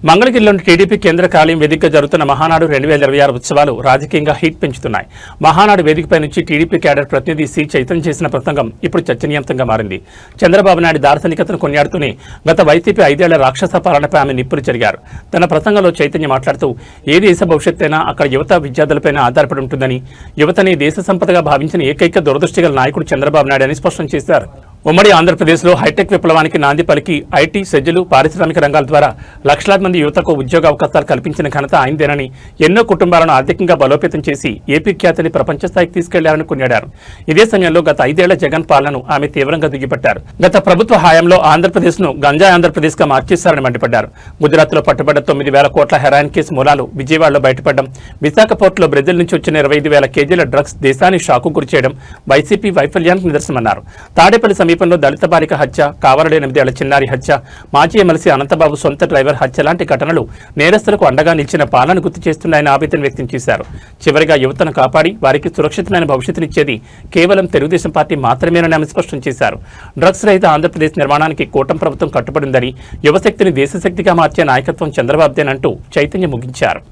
మంగళగిరిలోని టీడీపీ కేంద్ర కార్యాలయం వేదికగా జరుగుతున్న మహానాడు 2026 ఉత్సవాలు రాజకీయంగా హీట్ పెంచుతున్నాయి. మహానాడు వేదికపై నుంచి టీడీపీ క్యాడర్ ప్రతినిధి సి చైతన్య చేసిన ప్రసంగం ఇప్పుడు చర్చనీయాంశంగా మారింది. చంద్రబాబు నాయుడు దార్శనికతను కొనియాడుతూనే గత వైసీపీ 5 ఏళ్ల రాక్షస పాలనపై ఆమె నిప్పులు చెరిగారు. తన ప్రసంగంలో చైతన్య మాట్లాడుతూ ఏ దేశ భవిష్యత్తైనా అక్కడ యువత విద్యార్థులపైన ఆధారపడి ఉంటుందని, యువతని దేశ సంపదగా భావించిన ఏకైక దురదృష్టిగల నాయకుడు చంద్రబాబు నాయుడు అని స్పష్టం చేశారు. ఉమ్మడి ఆంధ్రప్రదేశ్లో హైటెక్ విప్లవానికి నాంది పలికి ఐటీ, సెజ్జలు, పారిశ్రామిక రంగాల ద్వారా లక్షలాది మంది యువతకు ఉద్యోగ అవకాశాలు కల్పించిన ఘనత ఆయనదేనని, ఎన్నో కుటుంబాలను ఆర్థికంగా బలోపేతం చేసి ఏపీ ఖ్యాతిని ప్రపంచ స్థాయికి తీసుకెళ్లారని కొనియాడారు. ఇదే సమయంలో గత 5 ఏళ్ల జగన్ పాలనను ఆమె తీవ్రంగా దుయ్యబట్టారు. గత ప్రభుత్వ హయాంలో ఆంధ్రప్రదేశ్ను గంజాయి ఆంధ్రప్రదేశ్గా మార్చేశారని మండిపడ్డారు. గుజరాత్లో పట్టుబడ్డ 9,000 కోట్ల హెరాయిన్ కేసు మూలాలు విజయవాడలో బయటపడడం, విశాఖ పోర్టులో బ్రెజిల్ నుంచి వచ్చిన 25,000 కేజీల డ్రగ్స్ దేశాన్ని షాకు గురిచేయడం వైసీపీ వైఫల్యానికి నిదర్శనమన్నారు. తాడేపల్లి సమీపంలో దళిత బాలిక హత్య, కావలలో 8 ఏళ్ల చిన్నారి హత్య, మాజీ ఎమ్మెల్సీ అనంతబాబు సొంత డ్రైవర్ హత్య లాంటి ఘటనలు నేరస్తులకు అండగా నిలిచిన పాలన గుర్తు చేస్తున్నాయని ఆవేదన వ్యక్తం చేశారు. చివరిగా యువతను కాపాడి వారికి సురక్షితమైన భవిష్యత్తునిచ్చేది కేవలం తెలుగుదేశం పార్టీ మాత్రమేనని ఆమె స్పష్టం చేశారు. డ్రగ్స్ రహిత ఆంధ్రప్రదేశ్ నిర్మాణానికి కూటమి ప్రభుత్వం కట్టుబడిందని, యువశక్తిని దేశశక్తిగా మార్చే నాయకత్వం చంద్రబాబుదేనంటూ చైతన్య ముగించారు.